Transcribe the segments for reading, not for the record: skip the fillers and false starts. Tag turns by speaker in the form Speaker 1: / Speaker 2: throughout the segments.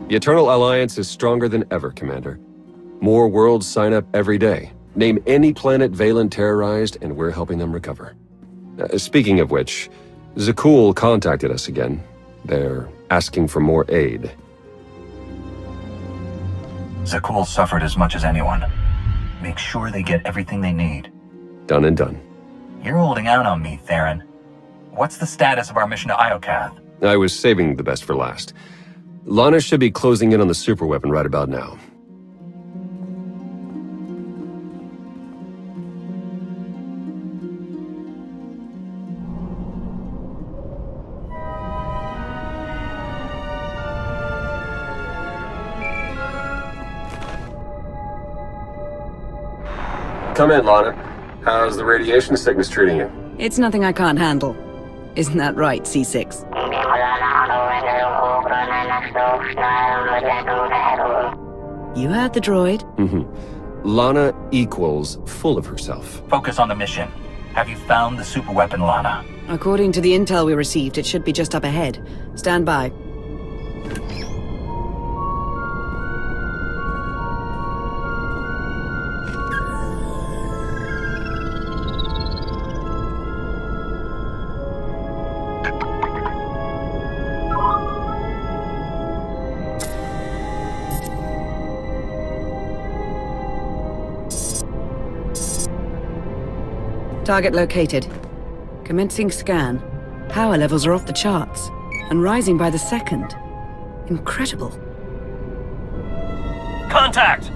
Speaker 1: The Eternal Alliance is stronger than ever, Commander. More worlds sign up every day. Name any planet Valen terrorized, and we're helping them recover. Speaking of which, Zakul contacted us again. They're asking for more aid.
Speaker 2: Zakul suffered as much as anyone. Make sure they get everything they need.
Speaker 1: Done and done.
Speaker 2: You're holding out on me, Theron. What's the status of our mission to Iokath?
Speaker 1: I was saving the best for last. Lana should be closing in on the superweapon right about now. Come in, Lana. How's the radiation sickness treating you?
Speaker 3: It's nothing I can't handle. Isn't that right, C6? You heard the droid.
Speaker 1: Lana equals full of herself.
Speaker 2: Focus on the mission. Have you found the superweapon, Lana?
Speaker 3: According to the intel we received, it should be just up ahead. Stand by. Target located. Commencing scan. Power levels are off the charts, and rising by the second. Incredible.
Speaker 2: Contact!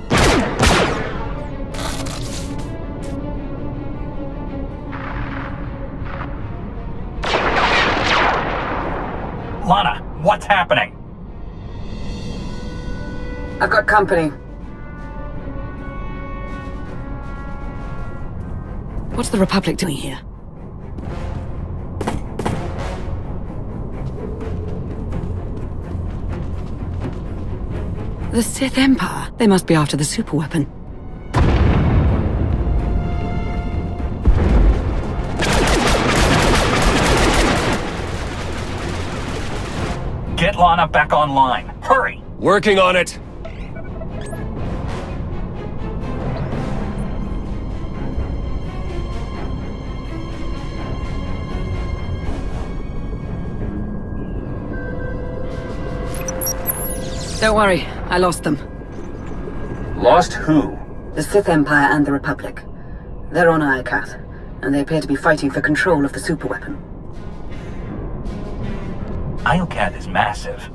Speaker 2: Lana, what's happening?
Speaker 3: I've got company. What's the Republic doing here? The Sith Empire. They must be after the superweapon.
Speaker 2: Get Lana back online. Hurry!
Speaker 1: Working on it!
Speaker 3: Don't worry, I lost them.
Speaker 1: Lost who?
Speaker 3: The Sith Empire and the Republic. They're on Iokath, and they appear to be fighting for control of the superweapon.
Speaker 2: Iokath is massive.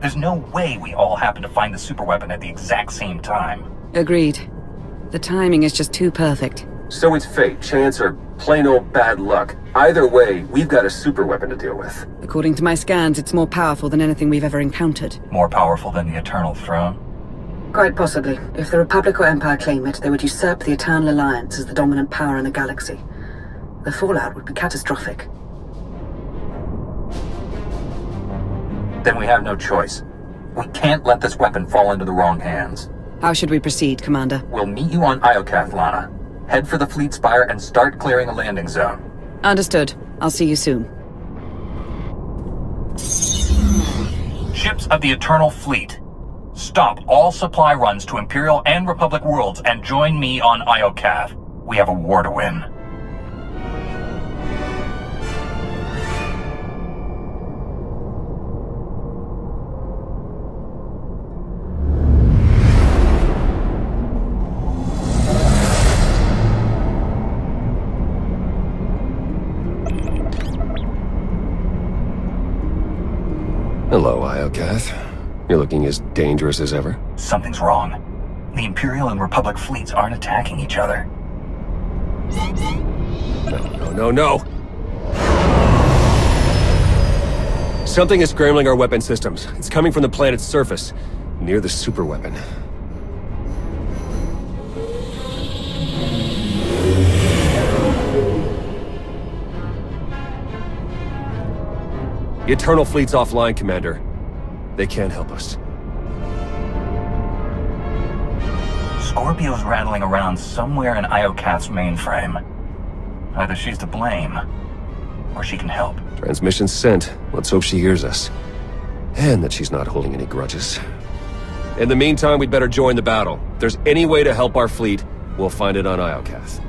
Speaker 2: There's no way we all happen to find the superweapon at the exact same time.
Speaker 3: Agreed. The timing is just too perfect.
Speaker 1: So it's fate, chance, or plain old bad luck. Either way, we've got a superweapon to deal with.
Speaker 3: According to my scans, it's more powerful than anything we've ever encountered.
Speaker 2: More powerful than the Eternal Throne?
Speaker 3: Quite possibly. If the Republic or Empire claim it, they would usurp the Eternal Alliance as the dominant power in the galaxy. The fallout would be catastrophic.
Speaker 2: Then we have no choice. We can't let this weapon fall into the wrong hands.
Speaker 3: How should we proceed, Commander?
Speaker 2: We'll meet you on Iokath, Lana. Head for the fleet spire and start clearing a landing zone.
Speaker 3: Understood. I'll see you soon.
Speaker 2: Ships of the Eternal Fleet. Stop all supply runs to Imperial and Republic worlds and join me on Iokath. We have a war to win. Hello, Iokath. You're looking as dangerous as ever. Something's wrong. The Imperial and Republic fleets aren't attacking each other.
Speaker 1: No. Something is scrambling our weapon systems. It's coming from the planet's surface, near the superweapon. The Eternal Fleet's offline, Commander. They can't help us.
Speaker 2: Scorpio's rattling around somewhere in Iokath's mainframe. Either she's to blame, or she can help.
Speaker 1: Transmission sent. Let's hope she hears us. And that she's not holding any grudges. In the meantime, we'd better join the battle. If there's any way to help our fleet, we'll find it on Iokath.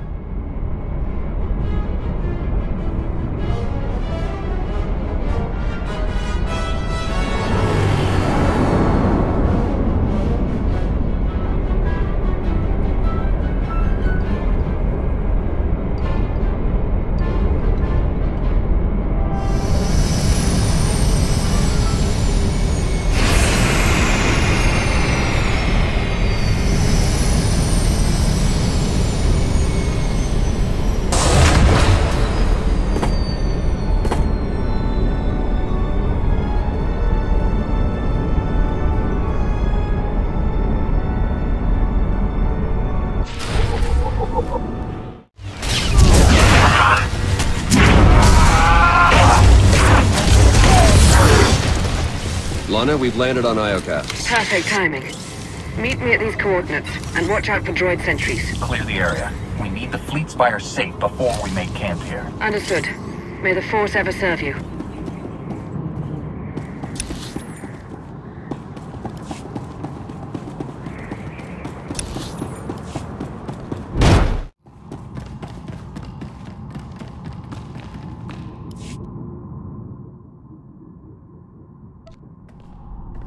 Speaker 1: Lana, we've landed on Iokath.
Speaker 3: Perfect timing. Meet me at these coordinates, and watch out for droid sentries.
Speaker 2: Clear the area. We need the fleet spire safe before we make camp here.
Speaker 3: Understood. May the Force ever serve you.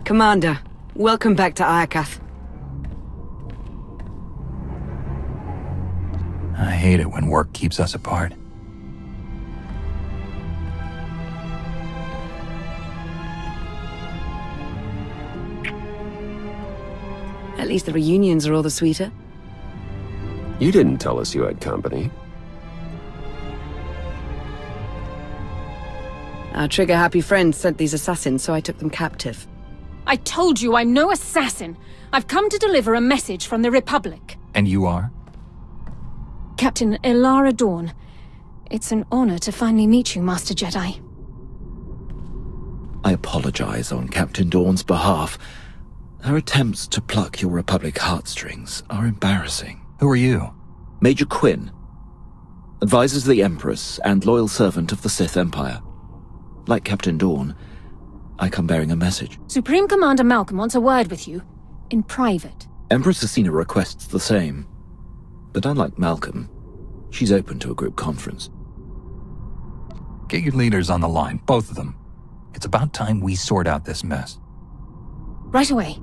Speaker 3: Commander, welcome back to Iokath.
Speaker 2: I hate it when work keeps us apart.
Speaker 3: At least the reunions are all the sweeter.
Speaker 1: You didn't tell us you had company.
Speaker 3: Our trigger-happy friends sent these assassins, so I took them captive.
Speaker 4: I told you I'm no assassin. I've come to deliver a message from the Republic.
Speaker 2: And you are?
Speaker 4: Captain Ilara Dawn. It's an honor to finally meet you, Master Jedi.
Speaker 5: I apologize on Captain Dawn's behalf. Her attempts to pluck your Republic heartstrings are embarrassing.
Speaker 2: Who are you?
Speaker 5: Major Quinn. Advisors of the Empress and loyal servant of the Sith Empire. Like Captain Dawn, I come bearing a message.
Speaker 4: Supreme Commander Malcolm wants a word with you. In private.
Speaker 5: Empress Asina requests the same. But unlike Malcolm, she's open to a group conference.
Speaker 2: Get your leaders on the line, both of them. It's about time we sort out this mess.
Speaker 4: Right away.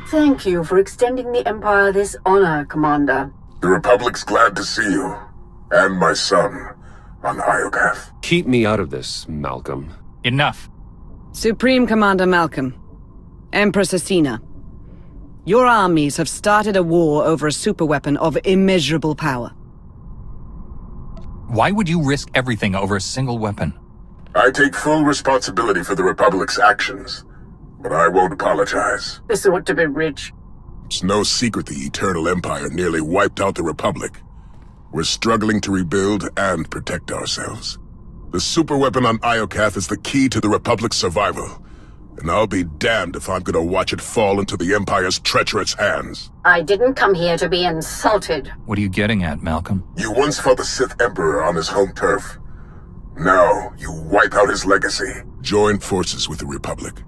Speaker 3: Thank you for extending the Empire this honor, Commander.
Speaker 6: The Republic's glad to see you. And my son, on Iokath.
Speaker 1: Keep me out of this, Malcolm.
Speaker 2: Enough.
Speaker 3: Supreme Commander Malcolm. Empress Asina. Your armies have started a war over a superweapon of immeasurable power.
Speaker 2: Why would you risk everything over a single weapon?
Speaker 6: I take full responsibility for the Republic's actions, but I won't apologize.
Speaker 3: This ought to be rich.
Speaker 6: It's no secret the Eternal Empire nearly wiped out the Republic. We're struggling to rebuild and protect ourselves. The superweapon on Iokath is the key to the Republic's survival, and I'll be damned if I'm gonna watch it fall into the Empire's treacherous hands.
Speaker 7: I didn't come here to be insulted.
Speaker 2: What are you getting at, Malcolm?
Speaker 6: You once fought the Sith Emperor on his home turf. Now, you wipe out his legacy. Join forces with the Republic.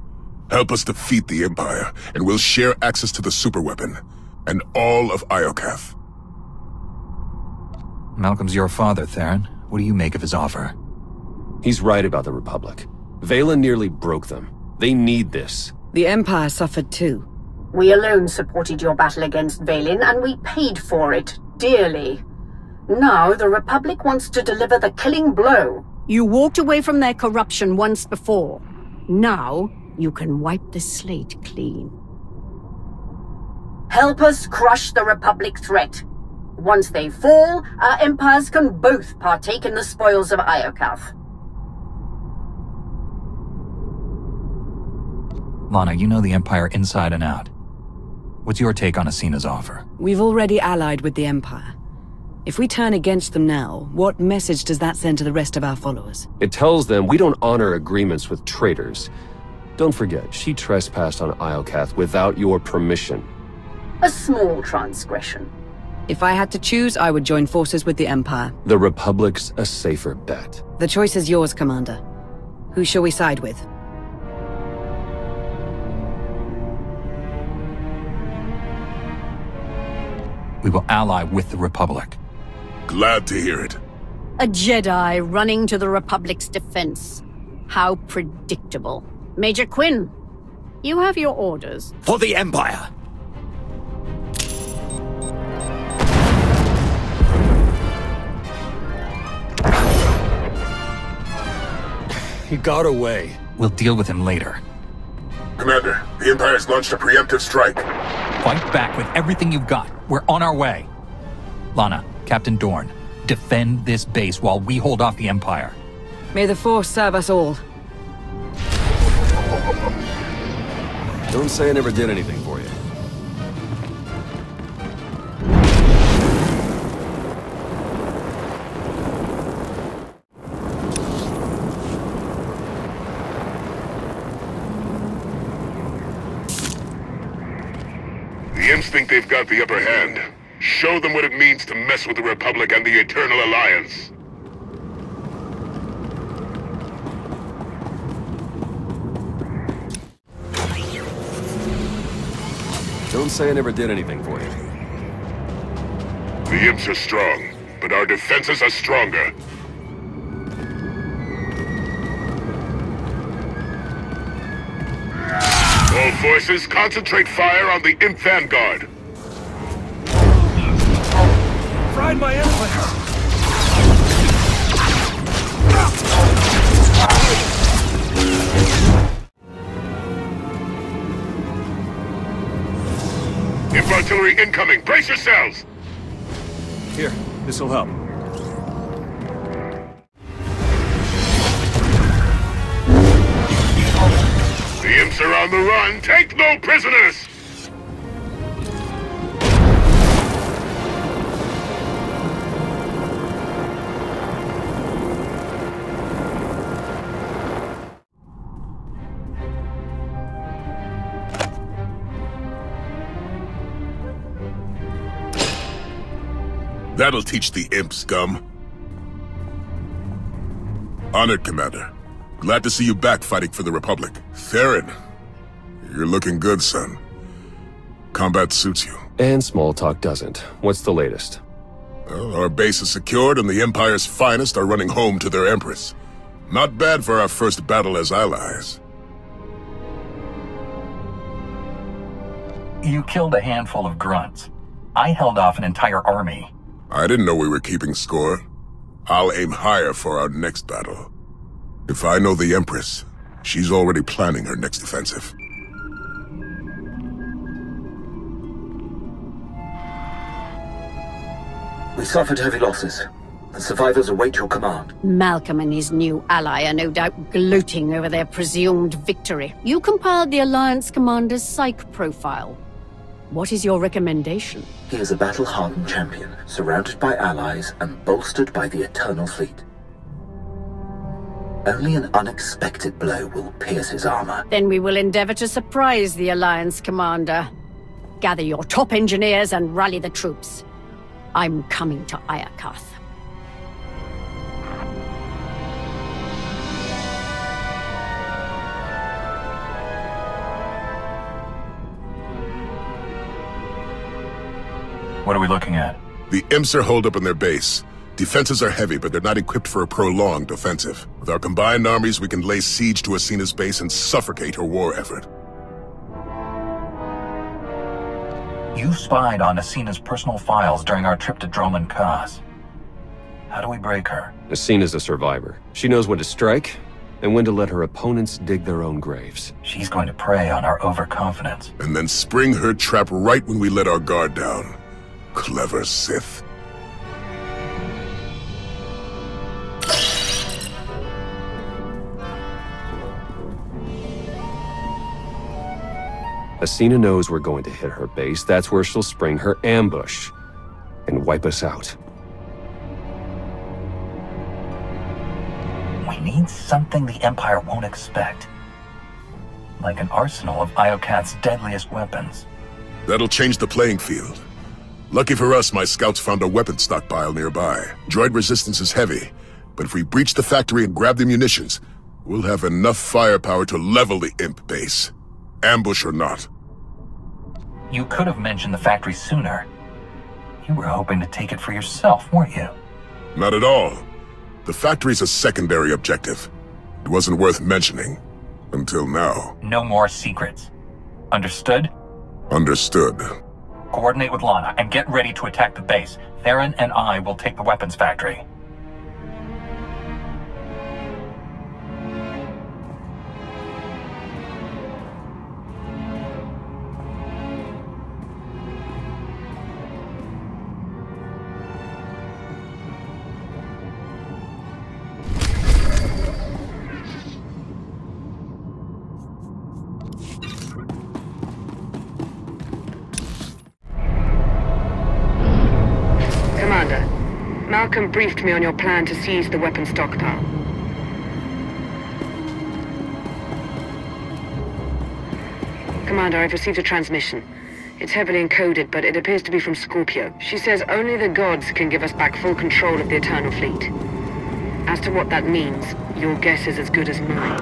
Speaker 6: Help us defeat the Empire, and we'll share access to the superweapon, and all of Iokath.
Speaker 2: Malcolm's your father, Theron. What do you make of his offer?
Speaker 1: He's right about the Republic. Valen nearly broke them. They need this.
Speaker 3: The Empire suffered too.
Speaker 7: We alone supported your battle against Valen, and we paid for it dearly. Now the Republic wants to deliver the killing blow.
Speaker 8: You walked away from their corruption once before.
Speaker 7: Now, you can wipe the slate clean. Help us crush the Republic threat. Once they fall, our empires can both partake in the spoils of Iokath.
Speaker 2: Lana, you know the Empire inside and out. What's your take on Asina's offer?
Speaker 3: We've already allied with the Empire. If we turn against them now, what message does that send to the rest of our followers?
Speaker 1: It tells them we don't honor agreements with traitors. Don't forget, she trespassed on Iokath without your permission.
Speaker 7: A small transgression.
Speaker 3: If I had to choose, I would join forces with the Empire.
Speaker 1: The Republic's a safer bet.
Speaker 3: The choice is yours, Commander. Who shall we side with?
Speaker 2: We will ally with the Republic.
Speaker 6: Glad to hear it.
Speaker 7: A Jedi running to the Republic's defense. How predictable. Major Quinn, you have your orders.
Speaker 5: For the Empire!
Speaker 1: He got away.
Speaker 2: We'll deal with him later.
Speaker 6: Commander, the Empire's launched a preemptive strike.
Speaker 2: Fight back with everything you've got. We're on our way. Lana, Captain Dorn, defend this base while we hold off the Empire.
Speaker 3: May the Force serve us all.
Speaker 1: Don't say I never did anything for you.
Speaker 6: The Imps think they've got the upper hand. Show them what it means to mess with the Republic and the Eternal Alliance.
Speaker 1: Don't say I never did anything for you.
Speaker 6: The Imps are strong, but our defenses are stronger. All forces, concentrate fire on the Imp Vanguard.
Speaker 1: Fried my empire!
Speaker 6: Imp artillery incoming! Brace yourselves!
Speaker 1: Here, this'll help.
Speaker 6: The Imps are on the run! Take no prisoners! That'll teach the Imp scum. Honored, Commander. Glad to see you back fighting for the Republic. Theron, you're looking good, son. Combat suits you.
Speaker 1: And small talk doesn't. What's the latest?
Speaker 6: Well, our base is secured and the Empire's finest are running home to their Empress. Not bad for our first battle as allies.
Speaker 2: You killed a handful of grunts. I held off an entire army.
Speaker 6: I didn't know we were keeping score. I'll aim higher for our next battle. If I know the Empress, she's already planning her next offensive.
Speaker 8: We suffered heavy losses. The survivors await your command.
Speaker 7: Malcolm and his new ally are no doubt gloating over their presumed victory. You compiled the Alliance commander's psych profile. What is your recommendation?
Speaker 8: He is a battle-hardened champion, surrounded by allies and bolstered by the Eternal Fleet. Only an unexpected blow will pierce his armor.
Speaker 7: Then we will endeavor to surprise the Alliance commander. Gather your top engineers and rally the troops. I'm coming to Iokath.
Speaker 2: What are we looking at?
Speaker 6: The Imps are holed up in their base. Defenses are heavy, but they're not equipped for a prolonged offensive. With our combined armies, we can lay siege to Asina's base and suffocate her war effort.
Speaker 2: You spied on Asina's personal files during our trip to Droman Khas. How do we break her?
Speaker 1: Asina's a survivor. She knows when to strike and when to let her opponents dig their own graves.
Speaker 2: She's going to prey on our overconfidence.
Speaker 6: And then spring her trap right when we let our guard down. Clever Sith.
Speaker 1: Asina knows we're going to hit her base. That's where she'll spring her ambush and wipe us out.
Speaker 2: We need something the Empire won't expect. Like an arsenal of Iokath's deadliest weapons.
Speaker 6: That'll change the playing field. Lucky for us, my scouts found a weapon stockpile nearby. Droid resistance is heavy, but if we breach the factory and grab the munitions, we'll have enough firepower to level the Imp base. Ambush or not.
Speaker 2: You could have mentioned the factory sooner. You were hoping to take it for yourself, weren't you?
Speaker 6: Not at all. The factory's a secondary objective. It wasn't worth mentioning. Until now.
Speaker 2: No more secrets. Understood?
Speaker 6: Understood.
Speaker 2: Coordinate with Lana and get ready to attack the base. Theron and I will take the weapons factory.
Speaker 3: Malcolm briefed me on your plan to seize the weapon stockpile. Commander, I've received a transmission. It's heavily encoded, but it appears to be from Scorpio. She says only the gods can give us back full control of the Eternal Fleet. As to what that means, your guess is as good as mine.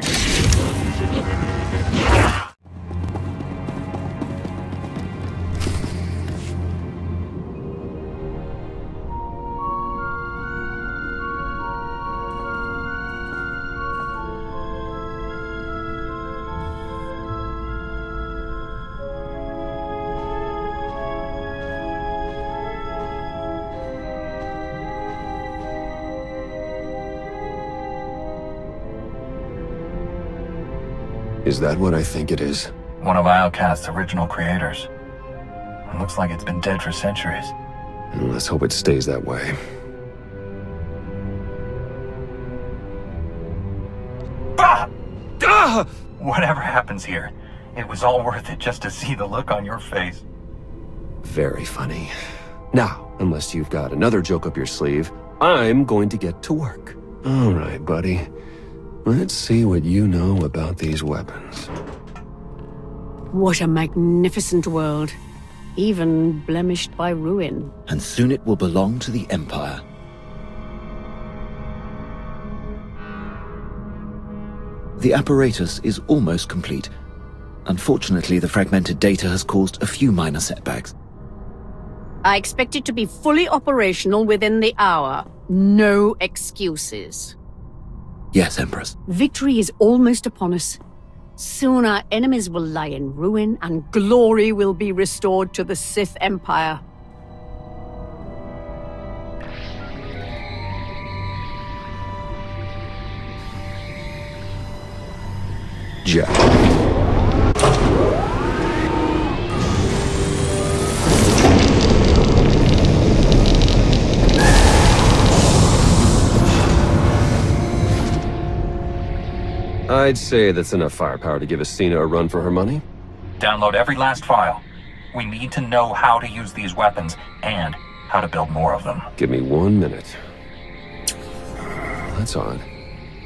Speaker 1: Is that what I think it is?
Speaker 2: One of Iokath's original creators. It looks like it's been dead for centuries.
Speaker 1: Let's hope it stays that way.
Speaker 2: Ah! Ah! Whatever happens here, it was all worth it just to see the look on your face.
Speaker 1: Very funny. Now, unless you've got another joke up your sleeve, I'm going to get to work. All right, buddy. Let's see what you know about these weapons.
Speaker 7: What a magnificent world. Even blemished by ruin.
Speaker 5: And soon it will belong to the Empire. The apparatus is almost complete. Unfortunately, the fragmented data has caused a few minor setbacks.
Speaker 7: I expect it to be fully operational within the hour. No excuses.
Speaker 5: Yes, Empress.
Speaker 7: Victory is almost upon us. Soon our enemies will lie in ruin, and glory will be restored to the Sith Empire.
Speaker 1: Jack. I'd say that's enough firepower to give Asina a run for her money.
Speaker 2: Download every last file. We need to know how to use these weapons and how to build more of them.
Speaker 1: Give me 1 minute. That's odd.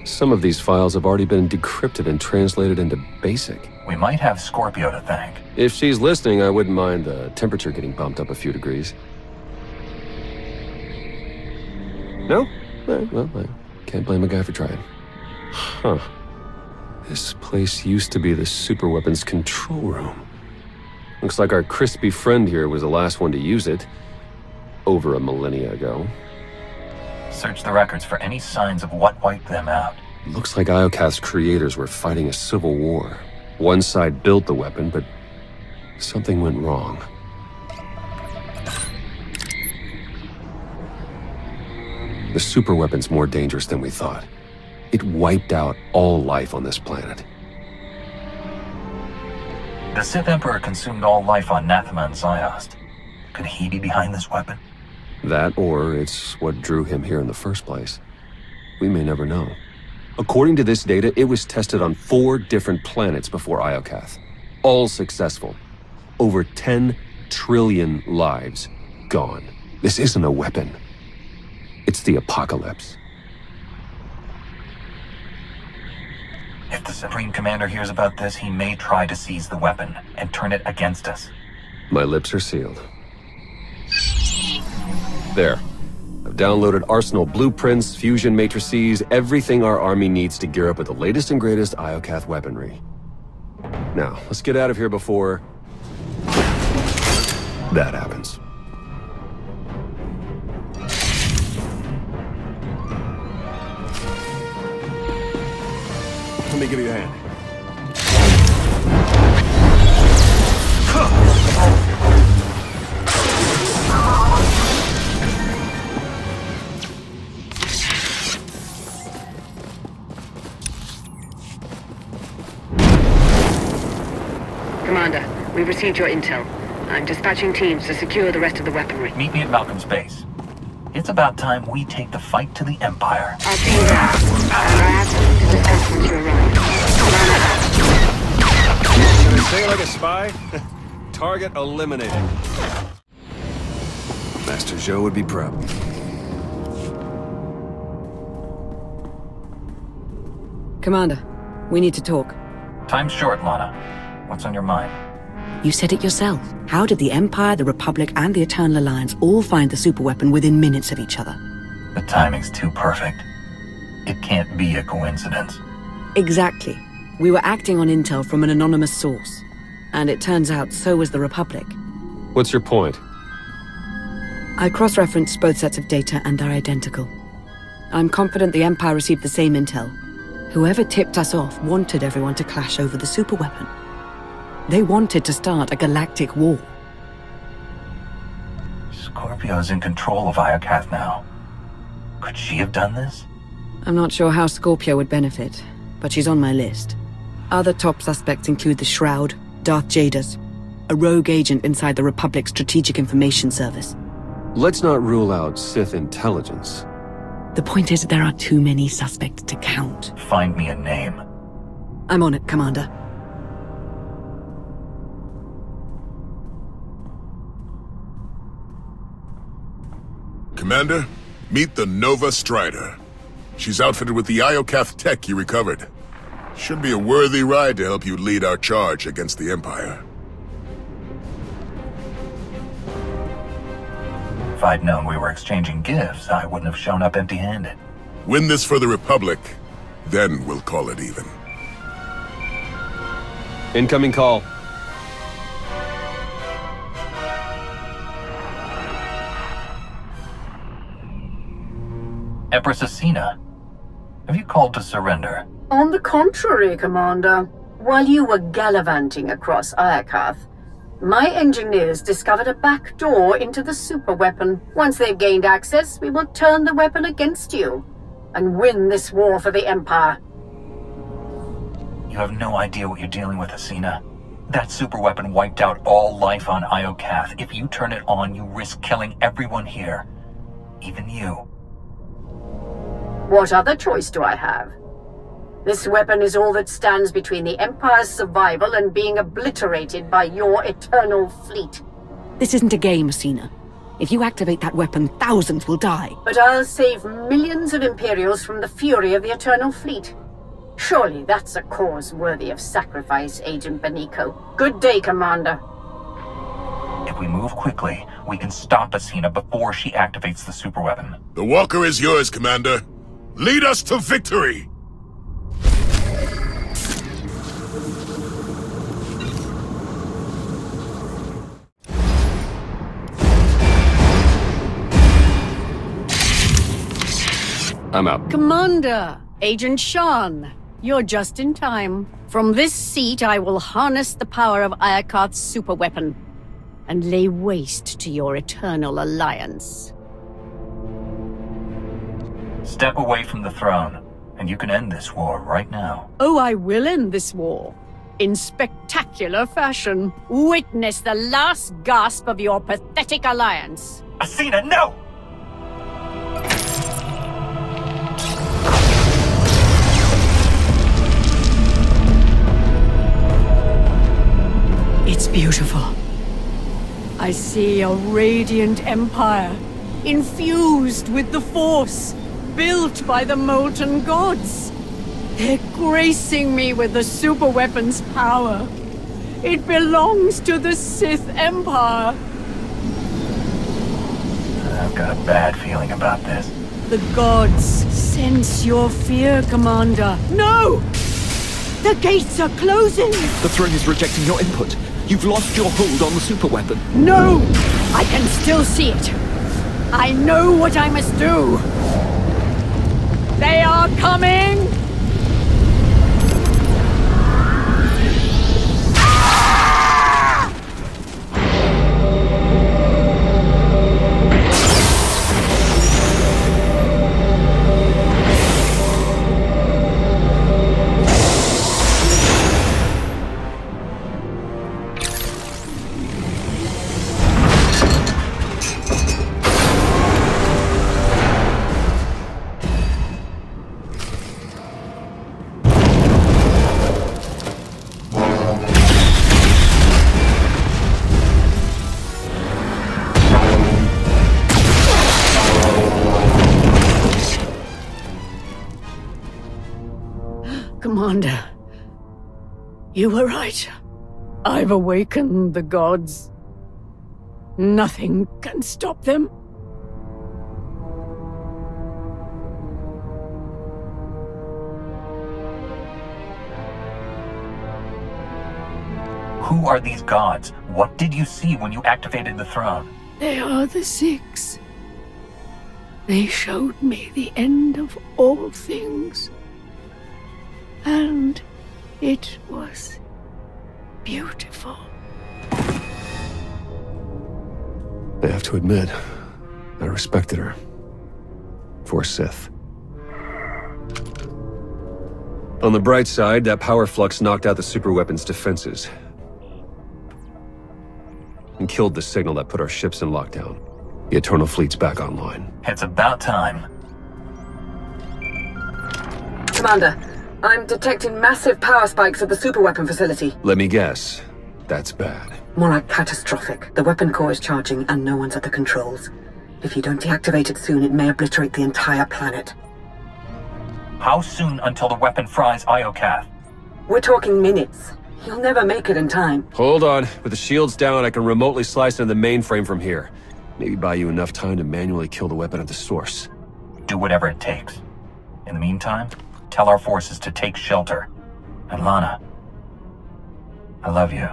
Speaker 1: Some of these files have already been decrypted and translated into BASIC.
Speaker 2: We might have Scorpio to thank.
Speaker 1: If she's listening, I wouldn't mind the temperature getting bumped up a few degrees. No? Well, I can't blame a guy for trying. Huh. This place used to be the superweapons control room. Looks like our crispy friend here was the last one to use it. Over a millennia ago.
Speaker 2: Search the records for any signs of what wiped them out.
Speaker 1: Looks like Iokath's creators were fighting a civil war. One side built the weapon, but something went wrong. The superweapon's more dangerous than we thought. It wiped out all life on this planet.
Speaker 2: The Sith Emperor consumed all life on Nathema and Ziost. Could he be behind this weapon?
Speaker 1: That, or it's what drew him here in the first place. We may never know. According to this data, it was tested on 4 different planets before Iokath. All successful. Over 10 trillion lives gone. This isn't a weapon. It's the apocalypse.
Speaker 2: If the Supreme Commander hears about this, he may try to seize the weapon and turn it against us.
Speaker 1: My lips are sealed. There. I've downloaded Arsenal blueprints, fusion matrices, everything our army needs to gear up with the latest and greatest Iokath weaponry. Now, let's get out of here before that happens.
Speaker 9: Let me give you a hand.
Speaker 3: Commander, we've received your intel. I'm dispatching teams to secure the rest of the weaponry.
Speaker 2: Meet me at Malcolm's base. It's about time we take the fight to the Empire.
Speaker 3: I'll see you there. And I have something to discuss once you arrive.
Speaker 9: Can I say it like a spy? Target eliminated.
Speaker 1: Master Zhou would be proud.
Speaker 10: Commander, we need to talk.
Speaker 2: Time's short, Lana. What's on your mind?
Speaker 10: You said it yourself. How did the Empire, the Republic, and the Eternal Alliance all find the superweapon within minutes of each other?
Speaker 2: The timing's too perfect. It can't be a coincidence.
Speaker 10: Exactly. We were acting on intel from an anonymous source. And it turns out so was the Republic.
Speaker 1: What's your point?
Speaker 10: I cross-referenced both sets of data and they're identical. I'm confident the Empire received the same intel. Whoever tipped us off wanted everyone to clash over the superweapon. They wanted to start a galactic war.
Speaker 2: Scorpio's in control of Iokath now. Could she have done this?
Speaker 10: I'm not sure how Scorpio would benefit, but she's on my list. Other top suspects include the Shroud, Darth Jadas, a rogue agent inside the Republic's Strategic Information Service.
Speaker 1: Let's not rule out Sith intelligence.
Speaker 10: The point is there are too many suspects to count.
Speaker 2: Find me a name.
Speaker 10: I'm on it, Commander.
Speaker 6: Commander, meet the Nova Strider. She's outfitted with the Iokath tech you recovered. Should be a worthy ride to help you lead our charge against the Empire.
Speaker 2: If I'd known we were exchanging gifts, I wouldn't have shown up empty-handed.
Speaker 6: Win this for the Republic, then we'll call it even.
Speaker 1: Incoming call.
Speaker 2: Empress Asina, have you called to surrender?
Speaker 11: On the contrary, Commander. While you were gallivanting across Iokath, my engineers discovered a back door into the superweapon. Once they've gained access, we will turn the weapon against you and win this war for the Empire.
Speaker 2: You have no idea what you're dealing with, Asina. That superweapon wiped out all life on Iokath. If you turn it on, you risk killing everyone here. Even you.
Speaker 11: What other choice do I have? This weapon is all that stands between the Empire's survival and being obliterated by your eternal fleet.
Speaker 10: This isn't a game, Asina. If you activate that weapon, thousands will die.
Speaker 11: But I'll save millions of Imperials from the fury of the Eternal Fleet. Surely that's a cause worthy of sacrifice, Agent Beniko. Good day, Commander.
Speaker 2: If we move quickly, we can stop Asina before she activates the superweapon.
Speaker 6: The Walker is yours, Commander. Lead us to victory!
Speaker 1: I'm out.
Speaker 7: Commander, Agent Shan, you're just in time. From this seat, I will harness the power of Iokath's superweapon and lay waste to your eternal alliance.
Speaker 2: Step away from the throne And you can end this war right now.
Speaker 7: Oh, I will end this war. In spectacular fashion. Witness the last gasp of your pathetic alliance.
Speaker 2: Asina, no!
Speaker 7: It's beautiful. I see a radiant empire, infused with the Force, built by the molten gods. They're gracing me with the superweapon's power. It belongs to the Sith Empire.
Speaker 2: I've got a bad feeling about this.
Speaker 7: The gods sense your fear, Commander. No! The gates are closing!
Speaker 5: The throne is rejecting your input. You've lost your hold on the superweapon.
Speaker 7: No! I can still see it. I know what I must do. They are coming! Commander, you were right. I've awakened the gods. Nothing can stop them.
Speaker 2: Who are these gods? What did you see when you activated the throne?
Speaker 7: They are the Six. They showed me the end of all things. And it was beautiful.
Speaker 1: I have to admit, I respected her. For Sith. On the bright side, that power flux knocked out the superweapon's defenses. And killed the signal that put our ships in lockdown. The Eternal Fleet's back online.
Speaker 2: It's about time.
Speaker 10: Commander, I'm detecting massive power spikes at the superweapon facility.
Speaker 1: Let me guess. That's bad.
Speaker 10: More like catastrophic. The weapon core is charging and no one's at the controls. If you don't deactivate it soon, it may obliterate the entire planet.
Speaker 2: How soon until the weapon fries Iokath?
Speaker 10: We're talking minutes. You'll never make it in time.
Speaker 1: Hold on. With the shields down, I can remotely slice into the mainframe from here. Maybe buy you enough time to manually kill the weapon at the source.
Speaker 2: Do whatever it takes. In the meantime, tell our forces to take shelter. And Lana, I love you.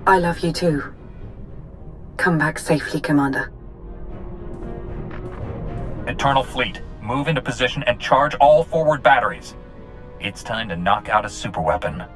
Speaker 10: I love you too. Come back safely, Commander.
Speaker 2: Eternal Fleet, move into position and charge all forward batteries. It's time to knock out a superweapon.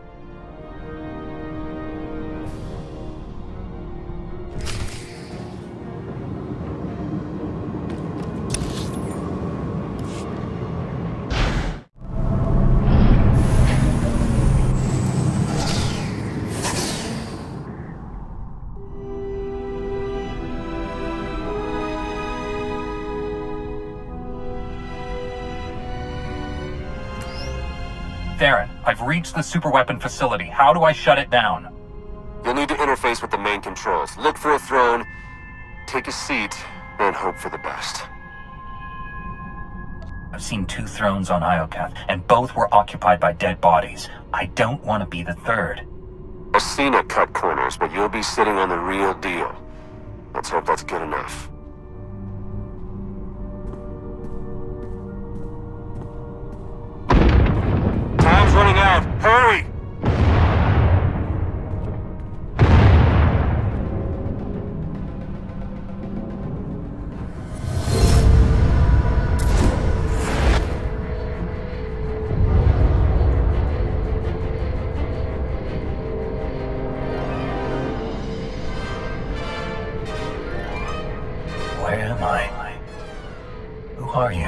Speaker 2: Theron, I've reached the superweapon facility. How do I shut it down?
Speaker 1: You'll need to interface with the main controls. Look for a throne, take a seat, and hope for the best.
Speaker 2: I've seen 2 thrones on Iokath, and both were occupied by dead bodies. I don't want to be the third.
Speaker 1: Asina cut corners, but you'll be sitting on the real deal. Let's hope that's good enough. Time's running out. Hurry!
Speaker 2: Where am I? Who are you?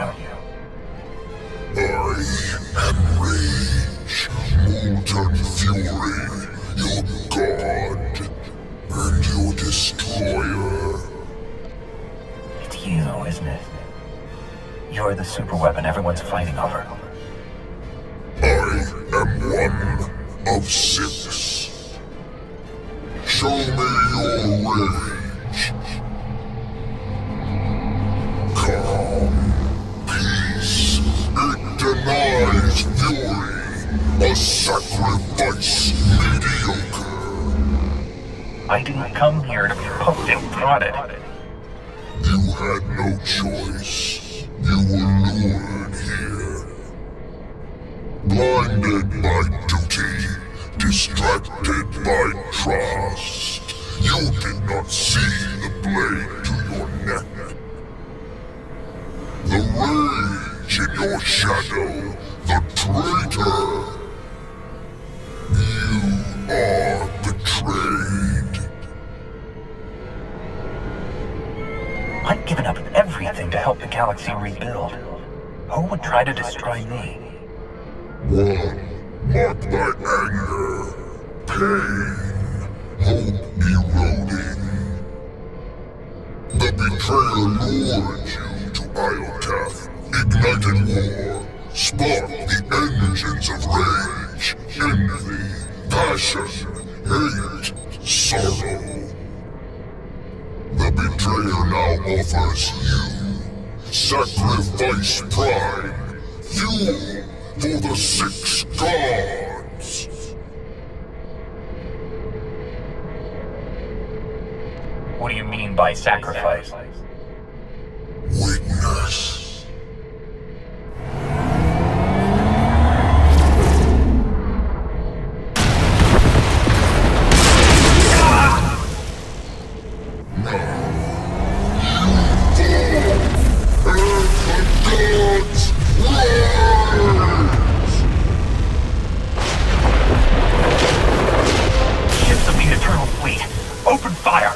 Speaker 6: I Triton Fury, your god, and your destroyer.
Speaker 2: It's you, isn't it? You're the superweapon everyone's fighting over.
Speaker 6: I am one of 6. Show me your rage. Calm, peace, it denies fury, a sacrifice mediocre.
Speaker 2: I didn't come here to be poked and prodded.
Speaker 6: You had no choice. You were lured here. Blinded by duty, distracted by trust, you did not see the blade to your neck. The rage in your shadow, the traitor. You are betrayed.
Speaker 2: I've given up everything to help the galaxy rebuild. Who would try to destroy me?
Speaker 6: One marked by anger, pain, hope eroding. The betrayer lured you to Iokath, ignited war, sparked the engines of rage, envy, passion, hate, sorrow. The betrayer now offers you sacrifice prime, fuel for the 6 gods.
Speaker 2: What do you mean by sacrifice?
Speaker 6: Weakness.
Speaker 2: Ships of the Eternal Fleet, open fire!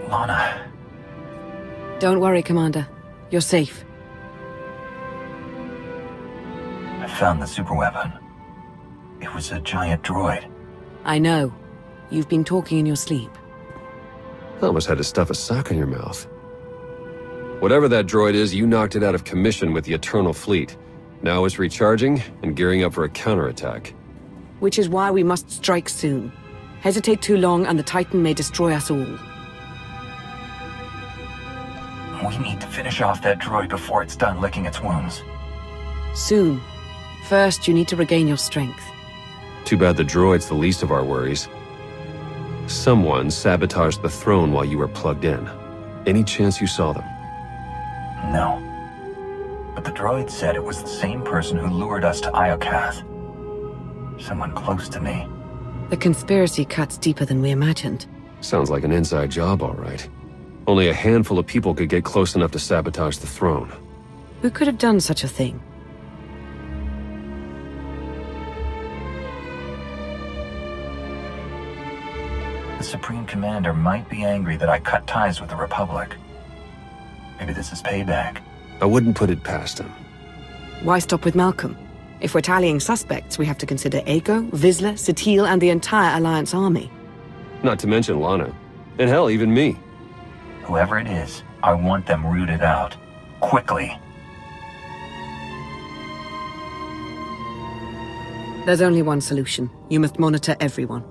Speaker 2: Lana.
Speaker 10: Don't worry, Commander. You're safe.
Speaker 2: I found the superweapon. It was a giant droid.
Speaker 10: I know. You've been talking in your sleep.
Speaker 1: Almost had to stuff a sock in your mouth. Whatever that droid is, you knocked it out of commission with the Eternal Fleet. Now it's recharging and gearing up for a counterattack.
Speaker 10: Which is why we must strike soon. Hesitate too long and the Titan may destroy us all.
Speaker 2: We need to finish off that droid before it's done licking its wounds.
Speaker 10: Soon. First, you need to regain your strength.
Speaker 1: Too bad the droid's the least of our worries. Someone sabotaged the throne while you were plugged in. Any chance you saw them?
Speaker 2: No. But the droid said it was the same person who lured us to Iokath. Someone close to me.
Speaker 10: The conspiracy cuts deeper than we imagined.
Speaker 1: Sounds like an inside job, all right. Only a handful of people could get close enough to sabotage the throne.
Speaker 10: Who could have done such a thing?
Speaker 2: The Supreme Commander might be angry that I cut ties with the Republic. Maybe this is payback.
Speaker 1: I wouldn't put it past him.
Speaker 10: Why stop with Malcolm? If we're tallying suspects, we have to consider Aiko, Vizsla, Satele, and the entire Alliance army.
Speaker 1: Not to mention Lana. And hell, even me.
Speaker 2: Whoever it is, I want them rooted out. Quickly.
Speaker 10: There's only one solution. You must monitor everyone.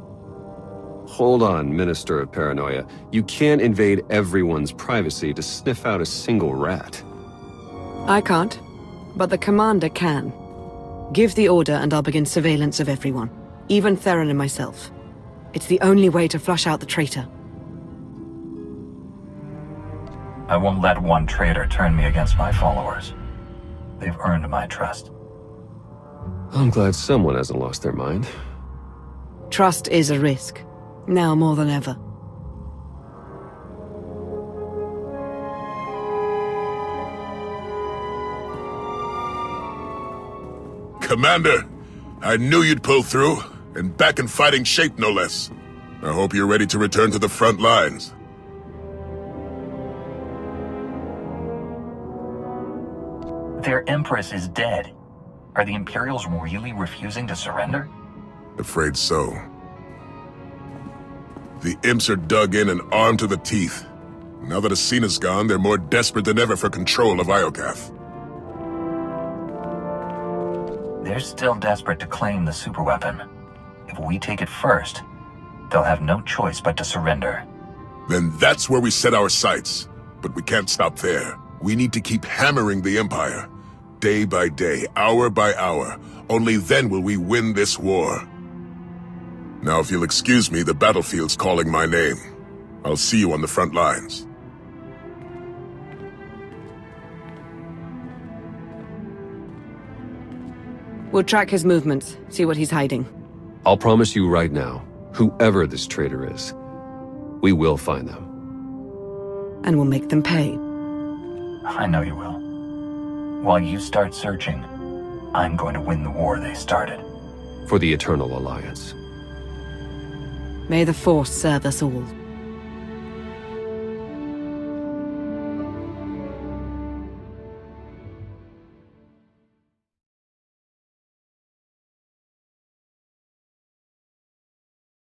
Speaker 1: Hold on, Minister of Paranoia. You can't invade everyone's privacy to sniff out a single rat.
Speaker 10: I can't, but the Commander can. Give the order and I'll begin surveillance of everyone. Even Theron and myself. It's the only way to flush out the traitor.
Speaker 2: I won't let one traitor turn me against my followers. They've earned my trust.
Speaker 1: I'm glad someone hasn't lost their mind.
Speaker 10: Trust is a risk. Now more than ever.
Speaker 6: Commander, I knew you'd pull through, and back in fighting shape no less. I hope you're ready to return to the front lines.
Speaker 2: Their Empress is dead. Are the Imperials really refusing to surrender?
Speaker 6: Afraid so. The Imps are dug in and armed to the teeth. Now that Asina's gone, they're more desperate than ever for control of Iokath.
Speaker 2: They're still desperate to claim the superweapon. If we take it first, they'll have no choice but to surrender.
Speaker 6: Then that's where we set our sights. But we can't stop there. We need to keep hammering the Empire. Day by day, hour by hour. Only then will we win this war. Now, if you'll excuse me, the battlefield's calling my name. I'll see you on the front lines.
Speaker 10: We'll track his movements, see what he's hiding.
Speaker 1: I'll promise you right now, whoever this traitor is, we will find them.
Speaker 10: And we'll make them pay.
Speaker 2: I know you will. While you start searching, I'm going to win the war they started.
Speaker 1: For the Eternal Alliance.
Speaker 10: May the Force serve us all.